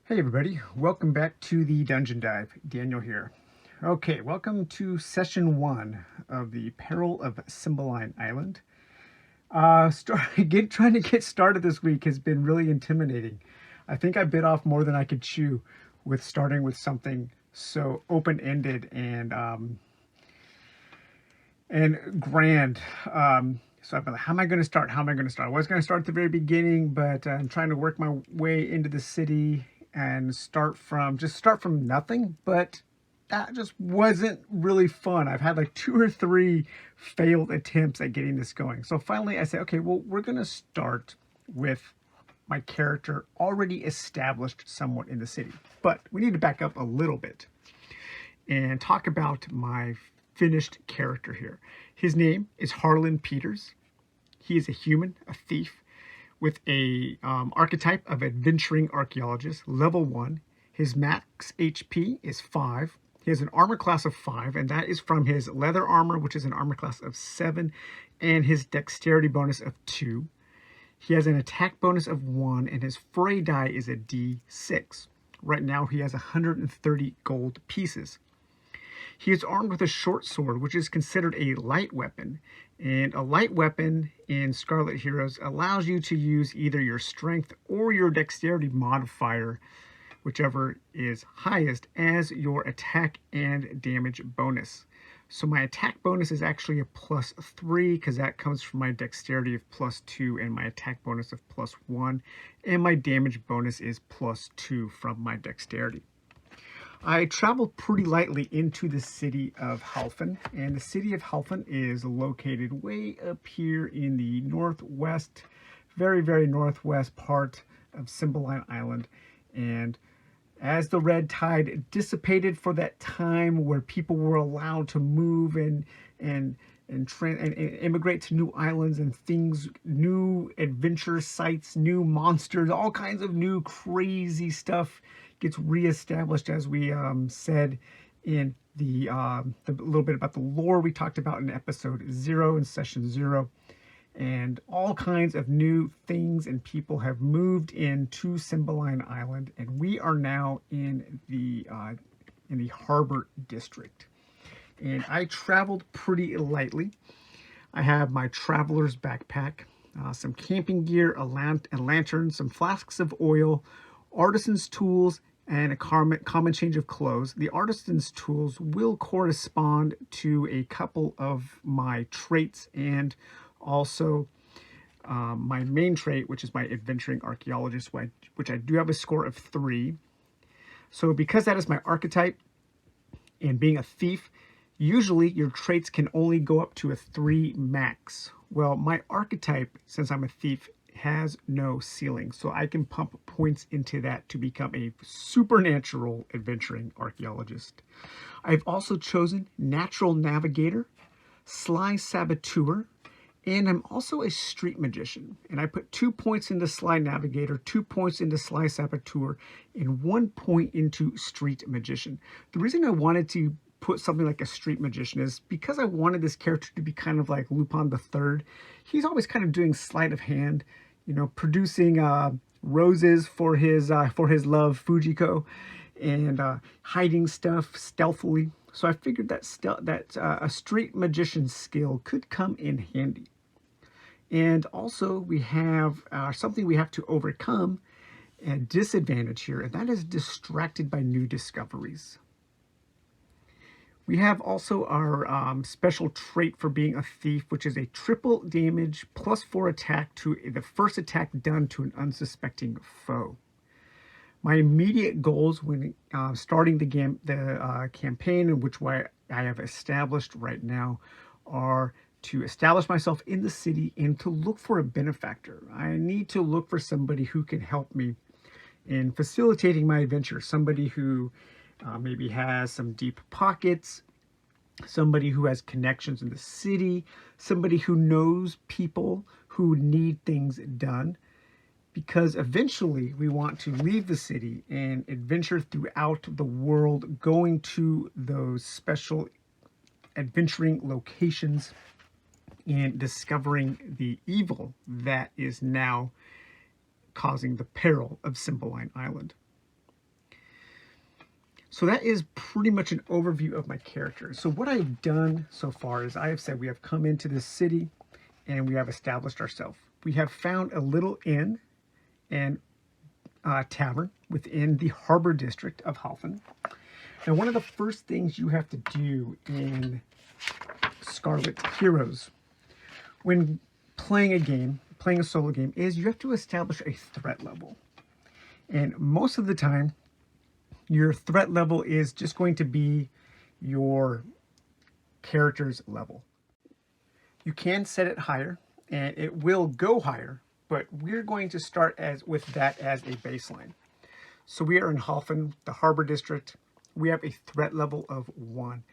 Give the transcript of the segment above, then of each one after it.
Hey everybody, welcome back to the Dungeon Dive. Daniel here. Okay, welcome to session 1 of the Peril of Cymbaline Island. Trying to get started this week has been really intimidating. I think I bit off more than I could chew with starting with something so open-ended and grand. So I've been like, how am I going to start? How am I going to start? I was going to start at the very beginning, but I'm trying to work my way into the city and start from nothing. But that just wasn't really fun. I've had like 2 or 3 failed attempts at getting this going. So finally I said, okay, well, we're going to start with my character already established somewhat in the city. But we need to back up a little bit and talk about my finished character here. His name is Harlan Peters. He is a human, a thief, with a archetype of adventuring archaeologist, level 1. His max HP is 5. He has an armor class of 5, and that is from his leather armor, which is an armor class of 7, and his dexterity bonus of 2. He has an attack bonus of 1, and his fray die is a D6. Right now, he has 130 gold pieces. He is armed with a short sword, which is considered a light weapon. And a light weapon in Scarlet Heroes allows you to use either your strength or your dexterity modifier, whichever is highest, as your attack and damage bonus. So my attack bonus is actually a +3 because that comes from my dexterity of +2 and my attack bonus of +1. And my damage bonus is +2 from my dexterity. I traveled pretty lightly into the city of Halfin, and the city of Halfin is located way up here in the northwest, very, very northwest part of Cymbaline Island. And as the red tide dissipated for that time where people were allowed to move and immigrate to new islands and things, new adventure sites, new monsters, all kinds of new crazy stuff gets reestablished, as we said in the little bit about the lore we talked about in episode 0 in session 0. And all kinds of new things and people have moved into Cymbaline Island, and we are now in the harbor district. And I traveled pretty lightly. I have my traveler's backpack, some camping gear, a lantern, some flasks of oil, artisan's tools, and a common change of clothes. The artisan's tools will correspond to a couple of my traits and also my main trait, which is my adventuring archaeologist, which I do have a score of 3. So because that is my archetype, and being a thief, usually your traits can only go up to a 3 max. Well, my archetype, since I'm a thief, has no ceiling, so I can pump points into that to become a supernatural adventuring archaeologist. I've also chosen natural navigator, sly saboteur, and I'm also a street magician. And I put 2 points into sly navigator, 2 points into sly saboteur, and 1 point into street magician. The reason I wanted to put something like a street magician is because I wanted this character to be kind of like Lupin the Third. He's always kind of doing sleight of hand, producing roses for his love Fujiko, and hiding stuff stealthily. So I figured that a street magician skill could come in handy. And also we have something we have to overcome, a disadvantage here, and that is distracted by new discoveries. We have also our special trait for being a thief, which is a triple damage +4 attack to the first attack done to an unsuspecting foe. My immediate goals when starting the campaign, in which way I have established right now, are to establish myself in the city and to look for a benefactor. I need to look for somebody who can help me in facilitating my adventure, somebody who maybe has some deep pockets, somebody who has connections in the city, somebody who knows people who need things done, because eventually we want to leave the city and adventure throughout the world, going to those special adventuring locations and discovering the evil that is now causing the peril of Cymbaline Island. So that is pretty much an overview of my character. So what I've done so far is I have said we have come into this city and we have established ourselves. We have found a little inn and tavern within the harbor district of Halfen. Now, one of the first things you have to do in Scarlet Heroes when playing a game, playing a solo game, is you have to establish a threat level. And most of the time, your threat level is just going to be your character's level. You can set it higher, and it will go higher, but we're going to start with that as a baseline. So we are in Halfen, the Harbor District. We have a threat level of 1.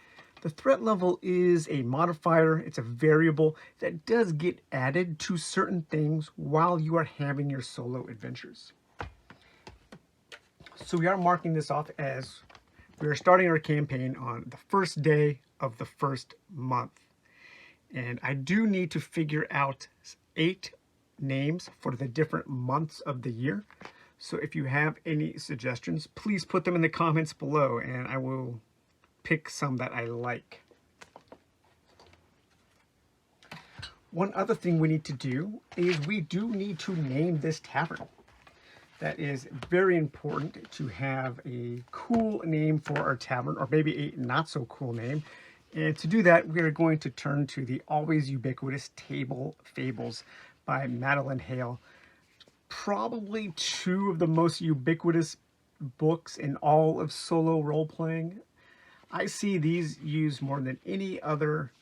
The threat level is a modifier. It's a variable that does get added to certain things while you are having your solo adventures. So we are marking this off as we are starting our campaign on the first day of the first month. And I do need to figure out 8 names for the different months of the year. So if you have any suggestions, please put them in the comments below and I will pick some that I like. One other thing we need to do is we do need to name this tavern. That is very important to have a cool name for our tavern, or maybe a not so cool name. And to do that, we are going to turn to the always ubiquitous Table Fables by Madeline Hale. Probably 2 of the most ubiquitous books in all of solo role-playing. I see these used more than any other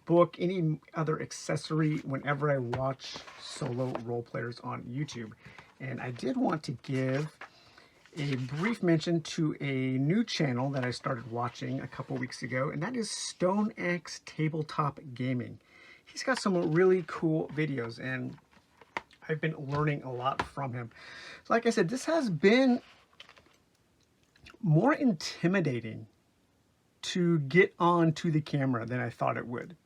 book, any other accessory whenever I watch solo role players on YouTube. And I did want to give a brief mention to a new channel that I started watching a couple weeks ago, and that is Stone Axe Tabletop Gaming. He's got some really cool videos, and I've been learning a lot from him. Like I said, this has been more intimidating to get onto the camera than I thought it would.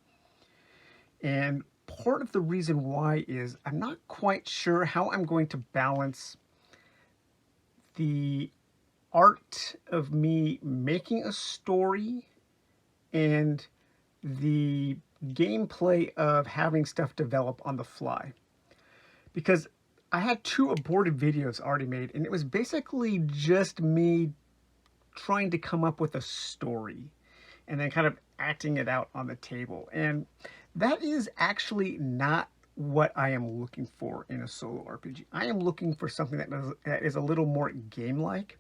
And part of the reason why is I'm not quite sure how I'm going to balance the art of me making a story and the gameplay of having stuff develop on the fly. Because I had 2 aborted videos already made, and it was basically just me trying to come up with a story and then kind of acting it out on the table. And that is actually not what I am looking for in a solo RPG. I am looking for something that is a little more game-like.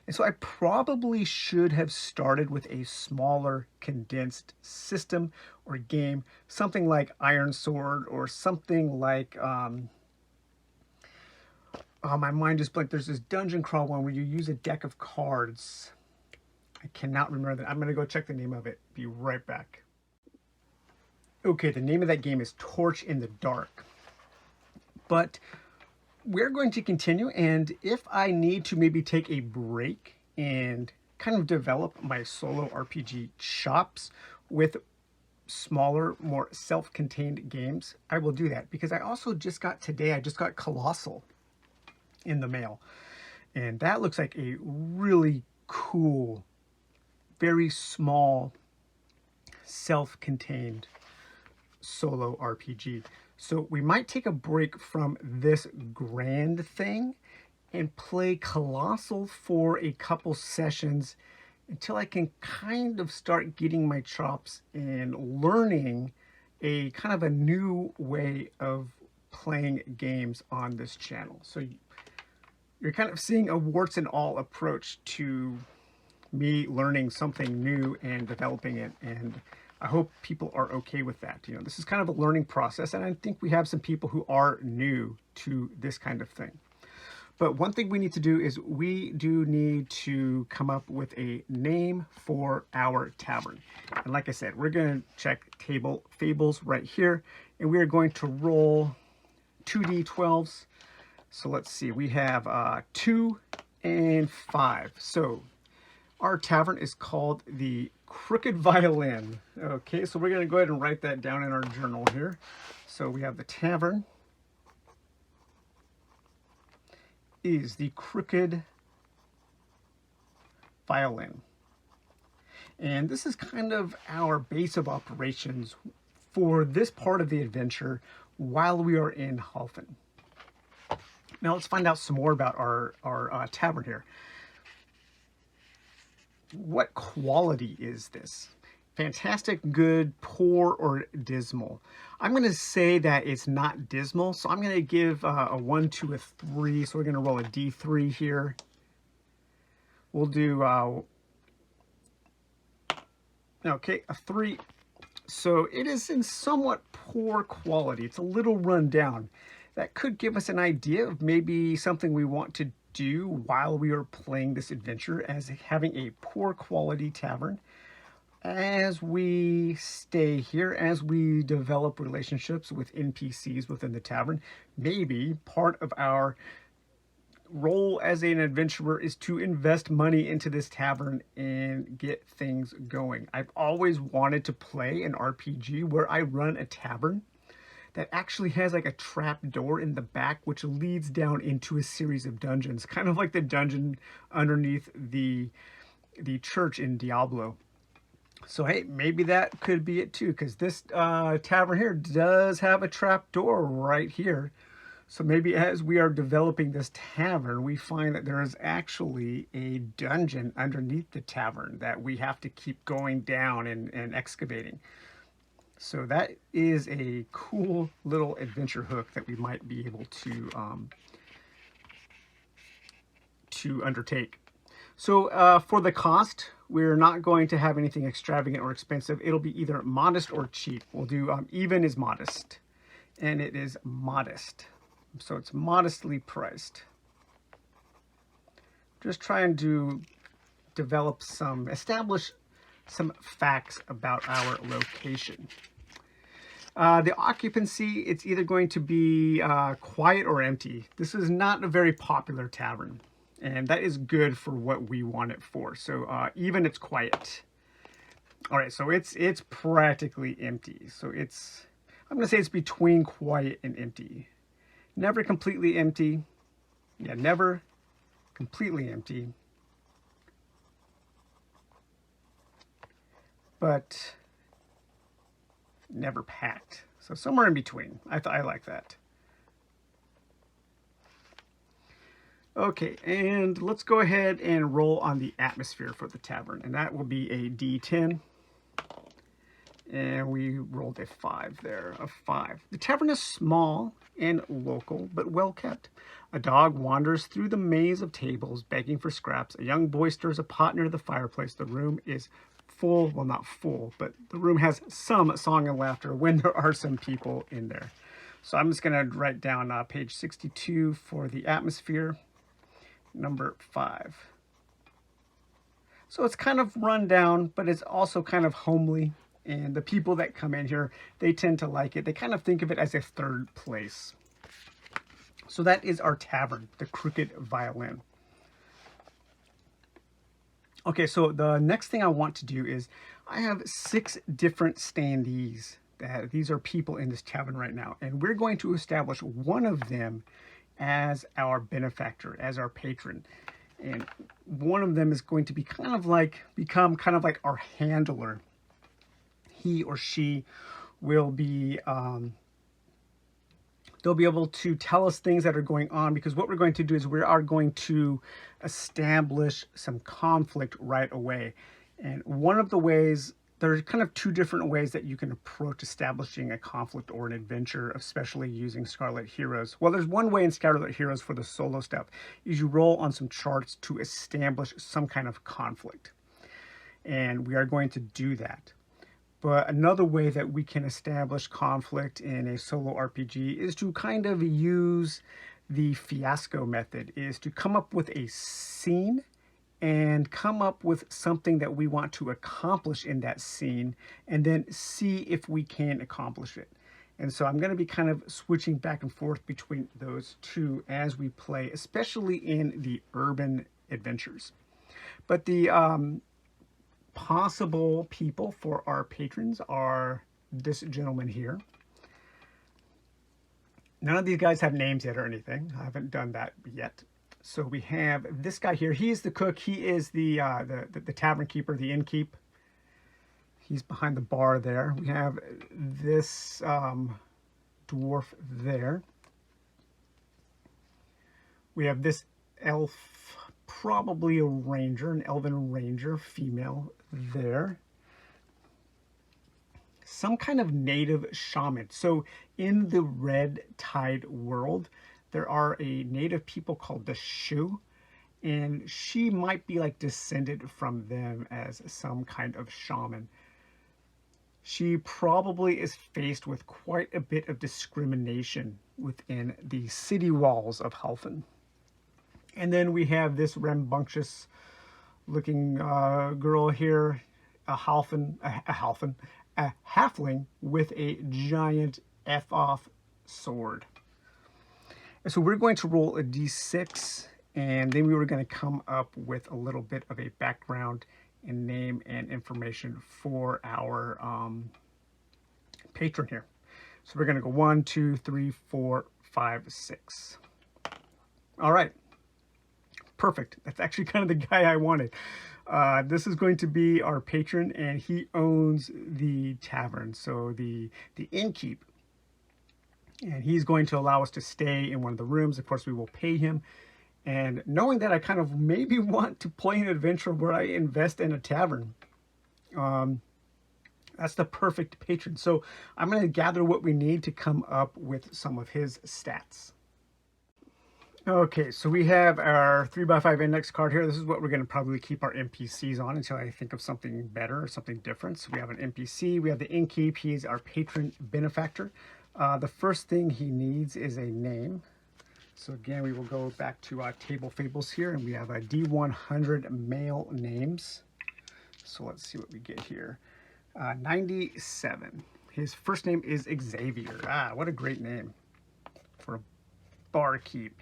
And so I probably should have started with a smaller condensed system or game, something like Iron Sword or something like, oh, my mind just blanked. There's this dungeon crawl one where you use a deck of cards. I cannot remember that. I'm going to go check the name of it. Be right back. Okay, the name of that game is Torch in the Dark. But we're going to continue, and if I need to maybe take a break and kind of develop my solo RPG chops with smaller, more self-contained games, I will do that. Because I also just got Colossal in the mail. And that looks like a really cool, very small, self-contained solo RPG. So we might take a break from this grand thing and play Colossal for a couple sessions until I can kind of start getting my chops and learning a kind of a new way of playing games on this channel. So you're kind of seeing a warts and all approach to me learning something new and developing it, and I hope people are okay with that. You know, this is kind of a learning process, and I think we have some people who are new to this kind of thing. But one thing we need to do is we do need to come up with a name for our tavern. And like I said, we're going to check Table Fables right here, and we are going to roll 2d12s. So let's see, we have 2 and 5. So our tavern is called the Crooked Violin. Okay, so we're going to go ahead and write that down in our journal here. So we have the tavern is the Crooked Violin. And this is kind of our base of operations for this part of the adventure while we are in Halfen. Now let's find out some more about our tavern here. What quality is this? Fantastic, good, poor, or dismal? I'm going to say that it's not dismal, so I'm going to give a 1, 2, a 3. So we're going to roll a D3 here. We'll do, okay, a 3. So it is in somewhat poor quality. It's a little run down. That could give us an idea of maybe something we want to do while we are playing this adventure, as having a poor quality tavern. As we stay here, as we develop relationships with NPCs within the tavern, maybe part of our role as an adventurer is to invest money into this tavern and get things going. I've always wanted to play an RPG where I run a tavern that actually has like a trap door in the back which leads down into a series of dungeons, kind of like the dungeon underneath the church in Diablo. So hey, maybe that could be it too, because this tavern here does have a trap door right here. So maybe as we are developing this tavern, we find that there is actually a dungeon underneath the tavern that we have to keep going down and excavating. So that is a cool little adventure hook that we might be able to undertake. So for the cost, we're not going to have anything extravagant or expensive. It'll be either modest or cheap. We'll do even is modest, and it is modest. So it's modestly priced. Just trying to establish some facts about our location. The occupancy, it's either going to be quiet or empty. This is not a very popular tavern, and that is good for what we want it for. So even it's quiet. All right, so it's practically empty. So I'm gonna say it's between quiet and empty. Never completely empty. Yeah, never completely empty. But never packed. So somewhere in between. I like that. Okay, and let's go ahead and roll on the atmosphere for the tavern, and that will be a D10. And we rolled a 5 there, a 5. The tavern is small and local, but well kept. A dog wanders through the maze of tables, begging for scraps. A young boy stirs a pot near the fireplace. The room is full, well, not full, but the room has some song and laughter when there are some people in there. So I'm just going to write down page 62 for the atmosphere, number 5. So it's kind of run down, but it's also kind of homely. And the people that come in here, they tend to like it. They kind of think of it as a third place. So that is our tavern, the Crooked Violin. Okay, so the next thing I want to do is I have 6 different standees. These are people in this tavern right now. And we're going to establish one of them as our benefactor, as our patron. And one of them is going to be become kind of like our handler. He or she will be, they'll be able to tell us things that are going on, because what we're going to do is we are going to establish some conflict right away. And one of the ways, there's kind of 2 different ways that you can approach establishing a conflict or an adventure, especially using Scarlet Heroes. Well, there's one way in Scarlet Heroes for the solo stuff, is you roll on some charts to establish some kind of conflict. And we are going to do that. But another way that we can establish conflict in a solo RPG is to kind of use the fiasco method, is to come up with a scene and come up with something that we want to accomplish in that scene, and then see if we can accomplish it. And so I'm going to be kind of switching back and forth between those 2 as we play, especially in the urban adventures. But the possible people for our patrons are this gentleman here. None of these guys have names yet or anything. I haven't done that yet. So we have this guy here. He is the cook. He is the tavern keeper, the innkeep. He's behind the bar there. We have this dwarf there. We have this elf, probably a ranger, an elven ranger, female there. Some kind of native shaman. So in the Red Tide world, there are a native people called the Shu, and she might be like descended from them as some kind of shaman. She probably is faced with quite a bit of discrimination within the city walls of Halfin. And then we have this rambunctious looking girl here, a halfling with a giant F-off sword. And so we're going to roll a d6, and then we were going to come up with a little bit of a background and name and information for our patron here. So we're going to go 1, 2, 3, 4, 5, 6. All right. Perfect. That's actually kind of the guy I wanted. This is going to be our patron, and he owns the tavern, so the innkeep. And he's going to allow us to stay in one of the rooms. Of course, we will pay him. And knowing that I kind of maybe want to play an adventure where I invest in a tavern, that's the perfect patron. So I'm going to gather what we need to come up with some of his stats. Okay, so we have our 3x5 index card here. This is what we're going to probably keep our NPCs on until I think of something better or something different. So we have an NPC, we have the innkeep, he's our patron benefactor. The first thing he needs is a name. So again, we will go back to Table Fables here, and we have a D100 male names. So let's see what we get here. 97. His first name is Xavier. Ah, what a great name for a barkeep.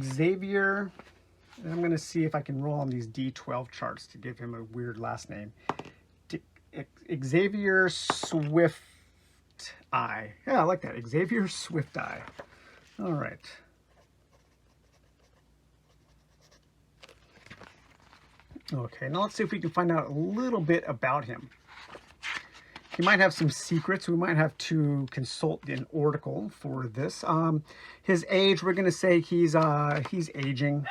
Xavier, and I'm going to see if I can roll on these D12 charts to give him a weird last name. Xavier Swift Eye. Yeah, I like that. Xavier Swift Eye. All right. Okay, now let's see if we can find out a little bit about him. He might have some secrets. We might have to consult an oracle for this. His age, we're going to say he's aging.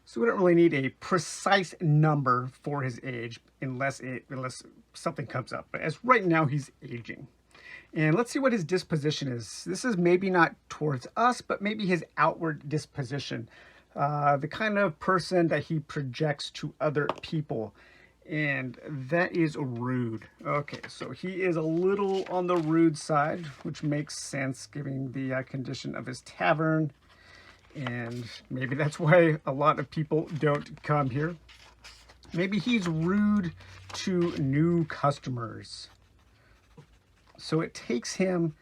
So we don't really need a precise number for his age unless something comes up. But as right now, he's aging. And let's see what his disposition is. This is maybe not towards us, but maybe his outward disposition. The kind of person that he projects to other people. And that is rude. Okay, so he is a little on the rude side, which makes sense given the condition of his tavern. And maybe that's why a lot of people don't come here. Maybe he's rude to new customers. So it takes him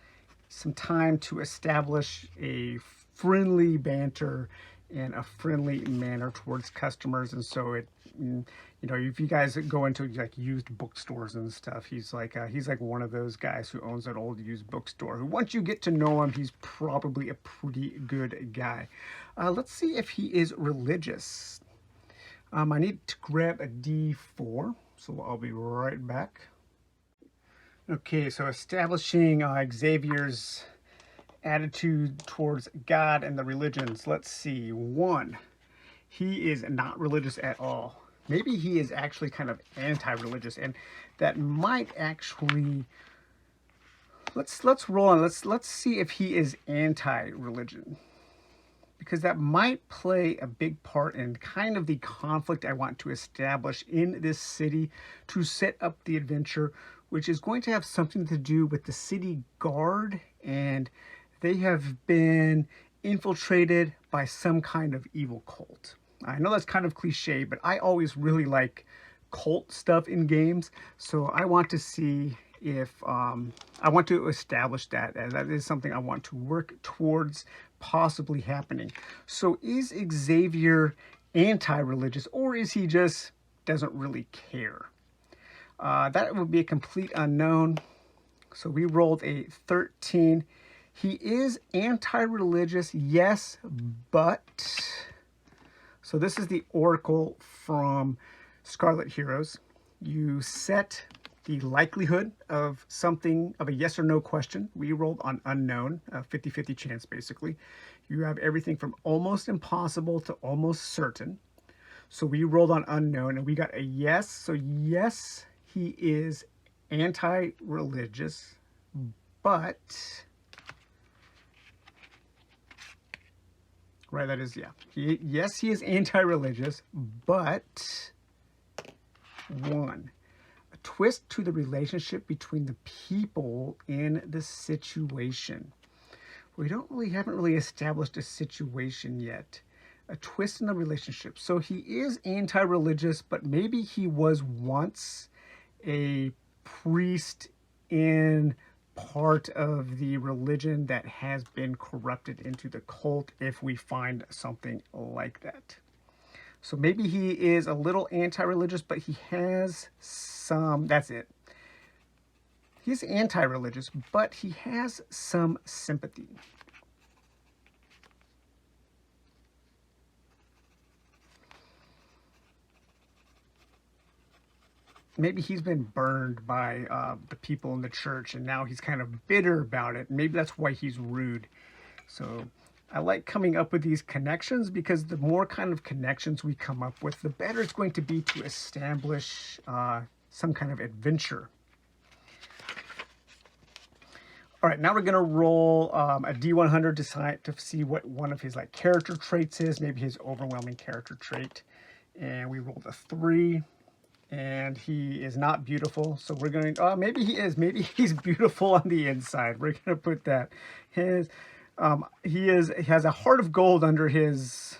some time to establish a friendly banter and a friendly manner towards customers. And so it, you know, if you guys go into like used bookstores and stuff, he's like one of those guys who owns an old used bookstore, who once you get to know him, he's probably a pretty good guy. Let's see if he is religious. I need to grab a D4, so I'll be right back. Okay, so establishing Xavier's attitude towards God and the religions. Let's see. 1, he is not religious at all. Maybe he is actually kind of anti-religious, and that might actually, let's roll on. Let's see if he is anti-religion, because that might play a big part in kind of the conflict I want to establish in this city to set up the adventure, which is going to have something to do with the city guard, and they have been infiltrated by some kind of evil cult. I know that's kind of cliche, but I always really like cult stuff in games, so I want to see if I want to establish that, and that is something I want to work towards possibly happening. So is Xavier anti-religious, or is he just doesn't really care? That would be a complete unknown. So we rolled a 13. He is anti-religious, yes, but... So this is the oracle from Scarlet Heroes. You set the likelihood of something, of a yes or no question. We rolled on unknown, a 50-50 chance basically. You have everything from almost impossible to almost certain. So we rolled on unknown and we got a yes. So yes, he is anti-religious, but... Right, that is, yeah. Yes, he is anti-religious, but... One, a twist to the relationship between the people in the situation. We haven't really established a situation yet. A twist in the relationship. So he is anti-religious, but maybe he was once a priest in part of the religion that has been corrupted into the cult, if we find something like that. So maybe he is a little anti-religious, but he has some, that's it. He's anti-religious, but he has some sympathy. Maybe he's been burned by the people in the church, and now he's kind of bitter about it. Maybe that's why he's rude. So I like coming up with these connections, because the more kind of connections we come up with, the better it's going to be to establish some kind of adventure. All right, now we're going to roll a D100 to see what one of his character traits is, maybe his overwhelming character trait. And we rolled a 3. And he is not beautiful, so we're going to, maybe he is, maybe he's beautiful on the inside. We're going to put that. He has a heart of gold under his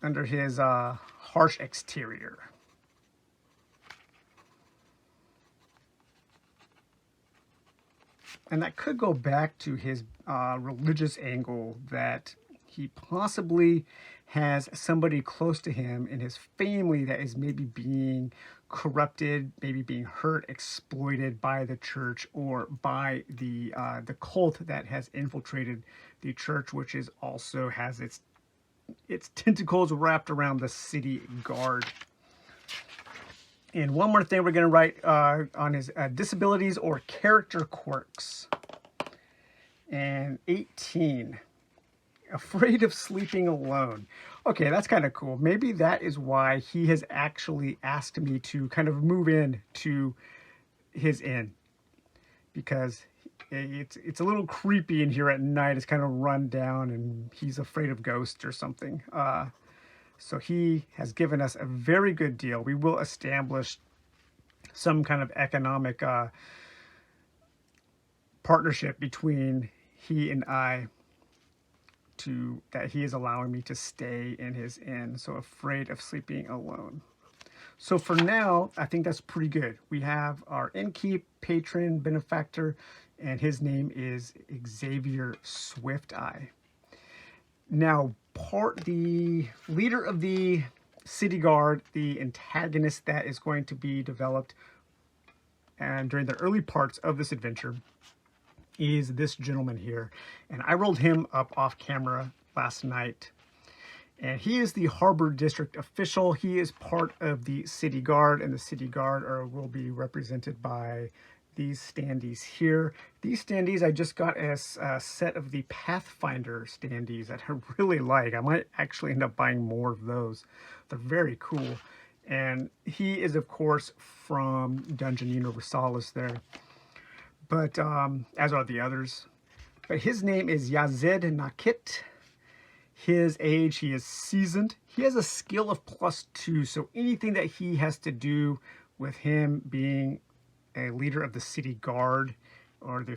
harsh exterior. And that could go back to his religious angle, that he possibly has somebody close to him in his family that is maybe being corrupted, maybe being hurt, exploited by the church, or by the cult that has infiltrated the church, which is also has its tentacles wrapped around the city guard. And one more thing we're going to write on his disabilities or character quirks. And 18. Afraid of sleeping alone. Okay, that's kind of cool. Maybe that is why he has actually asked me to kind of move in to his inn, because it's a little creepy in here at night. It's kind of run down, and he's afraid of ghosts or something. So he has given us a very good deal. We will establish some kind of economic partnership between he and I, that he is allowing me to stay in his inn. So afraid of sleeping alone. So for now, I think that's pretty good. We have our innkeep, patron, benefactor, and his name is Xavier Swift-Eye. Now, the leader of the city guard, the antagonist that is going to be developed and during the early parts of this adventure, is this gentleman here. And I rolled him up off camera last night. And he is the Harbor District official. He is part of the City Guard, and the City Guard will be represented by these standees here. These standees, I just got a set of the Pathfinder standees that I really like. I might actually end up buying more of those. They're very cool. And he is, of course, from Dungeon Universalis there. But as are the others. But his name is Yazid Nakit. His age, he is seasoned. He has a skill of +2. So anything that he has to do with him being a leader of the city guard or the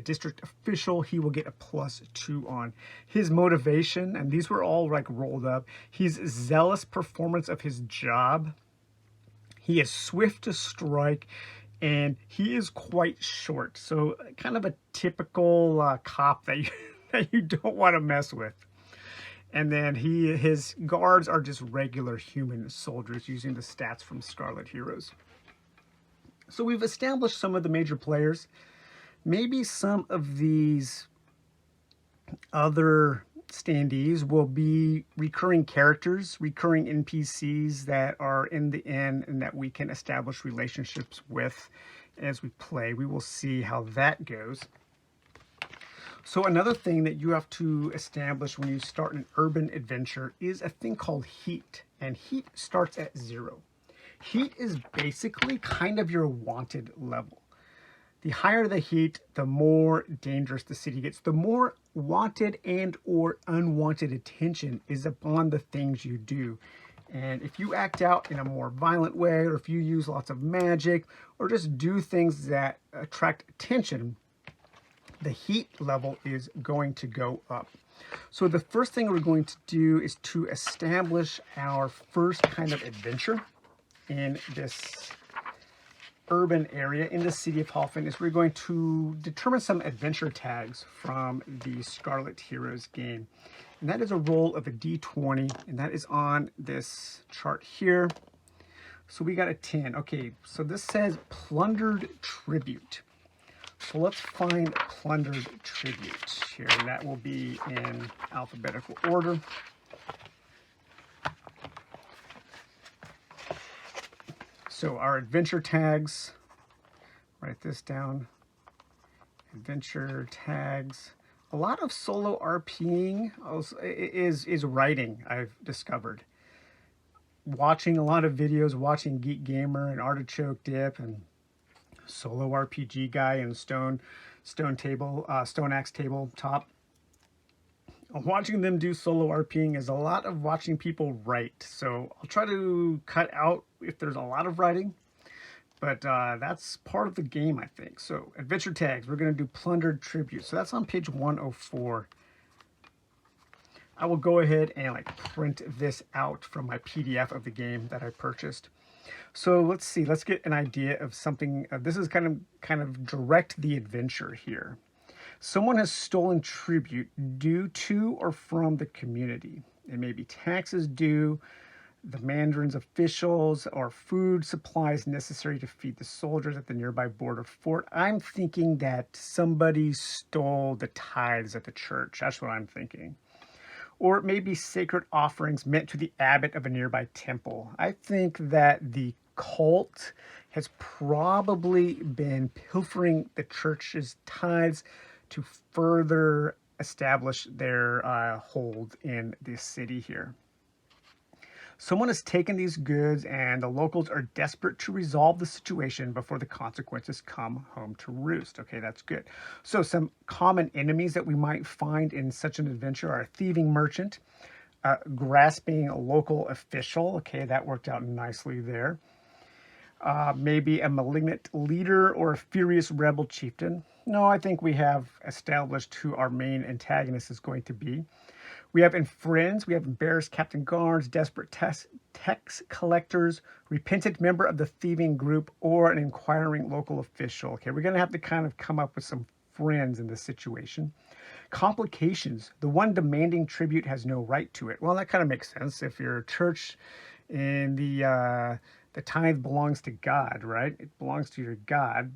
district official, he will get a +2 on. His motivation, and these were all rolled up. He's zealous performance of his job. He is swift to strike. And he is quite short, so kind of a typical cop that you don't want to mess with. And then his guards are just regular human soldiers using the stats from Scarlet Heroes. So we've established some of the major players. Maybe some of these other standees will be recurring characters, recurring NPCs that are in the inn and that we can establish relationships with as we play. We will see how that goes. So another thing that you have to establish when you start an urban adventure is a thing called heat, and heat starts at 0. Heat is basically kind of your wanted level. The higher the heat, the more dangerous the city gets. The more wanted and or unwanted attention is upon the things you do. And if you act out in a more violent way, or if you use lots of magic, or just do things that attract attention, the heat level is going to go up. So the first thing we're going to do is to establish our first kind of adventure in this urban area in the city of Hoffen. Is we're going to determine some adventure tags from the Scarlet Heroes game. And that is a roll of a d20, and that is on this chart here. So we got a 10. Okay, so this says plundered tribute. So let's find plundered tribute here, and that will be in alphabetical order. So our adventure tags, write this down, adventure tags. A lot of solo RPing is writing, I've discovered. Watching a lot of videos, watching Geek Gamer and Artichoke Dip and Solo RPG Guy and Stone Axe Tabletop. Watching them do solo RPing is a lot of watching people write. So I'll try to cut out if there's a lot of writing, but that's part of the game, I think. So adventure tags, we're going to do plundered tribute. So that's on page 104. I will go ahead and like print this out from my PDF of the game that I purchased. So let's see, let's get an idea of something. This is kind of direct the adventure here. Someone has stolen tribute due to or from the community. It may be taxes due, the mandarin's officials, or food supplies necessary to feed the soldiers at the nearby border fort. I'm thinking that somebody stole the tithes at the church. That's what I'm thinking. Or it may be sacred offerings meant to the abbot of a nearby temple. I think that the cult has probably been pilfering the church's tithes to further establish their hold in this city here. Someone has taken these goods and the locals are desperate to resolve the situation before the consequences come home to roost. Okay, that's good. So some common enemies that we might find in such an adventure are a thieving merchant, grasping a local official. Okay, that worked out nicely there. Maybe a malignant leader or a furious rebel chieftain. No, I think we have established who our main antagonist is going to be. We have in friends, we have embarrassed captain guards, desperate tax collectors, repentant member of the thieving group, or an inquiring local official. Okay, we're going to have to kind of come up with some friends in this situation. Complications. The one demanding tribute has no right to it. Well, that kind of makes sense. If you're a church and the tithe belongs to God, right? It belongs to your God.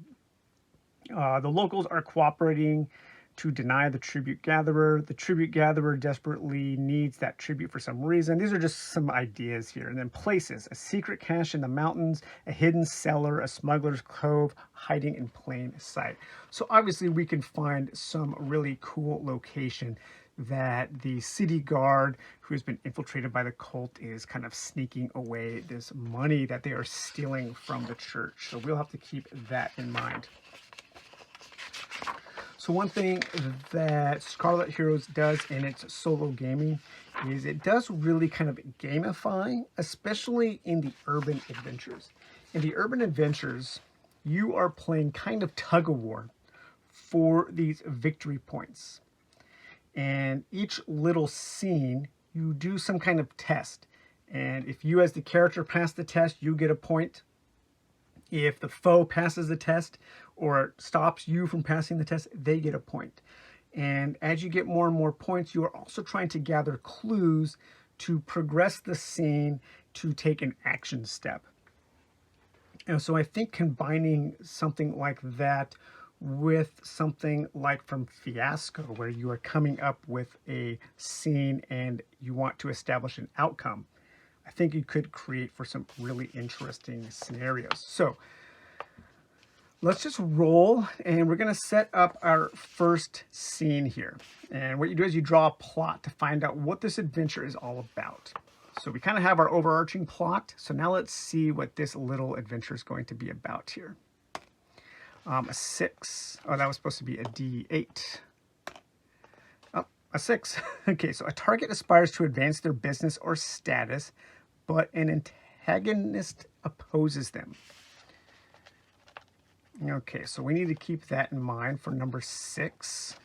The locals are cooperating to deny the tribute gatherer. The tribute gatherer desperately needs that tribute for some reason. These are just some ideas here. And then places, a secret cache in the mountains, a hidden cellar, a smuggler's cove, hiding in plain sight. So obviously we can find some really cool location that the city guard who has been infiltrated by the cult is kind of sneaking away this money that they are stealing from the church. So we'll have to keep that in mind. So one thing that Scarlet Heroes does in its solo gaming is it does really kind of gamify, especially in the urban adventures. In the urban adventures, you are playing kind of tug-of-war for these victory points. And each little scene, you do some kind of test. And if you as the character pass the test, you get a point. If the foe passes the test or stops you from passing the test, they get a point. And as you get more and more points, you are also trying to gather clues to progress the scene to take an action step. And so I think combining something like that with something like from Fiasco, where you are coming up with a scene and you want to establish an outcome, I think you could create for some really interesting scenarios. So let's just roll, and we're going to set up our first scene here. And what you do is you draw a plot to find out what this adventure is all about. So we kind of have our overarching plot. So now let's see what this little adventure is going to be about here. A 6. Oh, that was supposed to be a D8. Oh, a 6. Okay, so a target aspires to advance their business or status, but an antagonist opposes them. Okay, so we need to keep that in mind for number 6.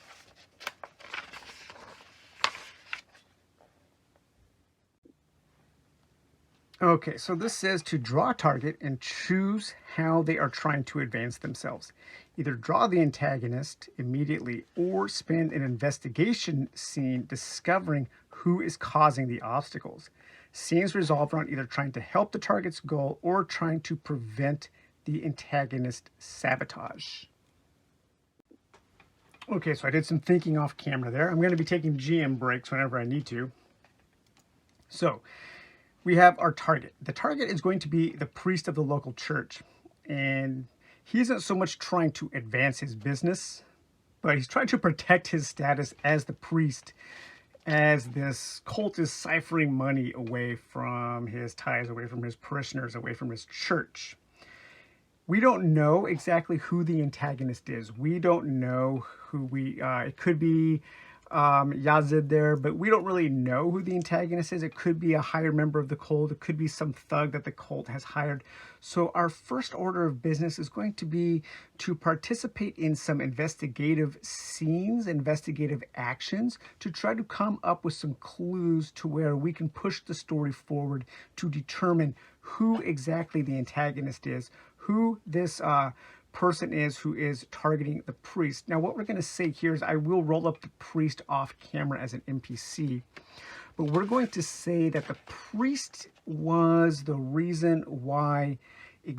Okay, so this says to draw a target and choose how they are trying to advance themselves. Either draw the antagonist immediately or spend an investigation scene discovering who is causing the obstacles. Scenes resolve around either trying to help the target's goal or trying to prevent the antagonist sabotage. Okay, so I did some thinking off camera there. I'm going to be taking GM breaks whenever I need to. So we have our target. The target is going to be the priest of the local church. And he isn't so much trying to advance his business, but he's trying to protect his status as the priest, as this cult is ciphering money away from his ties, away from his parishioners, away from his church. We don't know exactly who the antagonist is. We don't know who it could be Yazid there, but we don't really know who the antagonist is. It could be a higher member of the cult. It could be some thug that the cult has hired. So our first order of business is going to be to participate in some investigative scenes, investigative actions, to try to come up with some clues to where we can push the story forward to determine who exactly the antagonist is, who this person is who is targeting the priest. Now, what we're going to say here is I will roll up the priest off camera as an NPC, but we're going to say that the priest was the reason why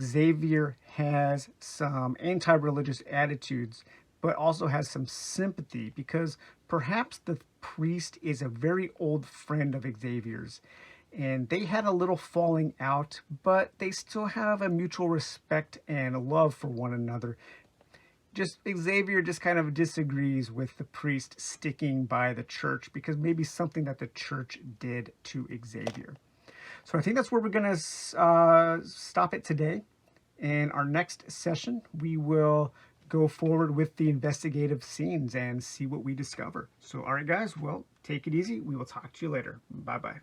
Xavier has some anti-religious attitudes, but also has some sympathy, because perhaps the priest is a very old friend of Xavier's. And they had a little falling out, but they still have a mutual respect and love for one another. Just Xavier just kind of disagrees with the priest sticking by the church because maybe something that the church did to Xavier. So I think that's where we're going to stop it today. In our next session, we will go forward with the investigative scenes and see what we discover. So, all right, guys, well, take it easy. We will talk to you later. Bye-bye.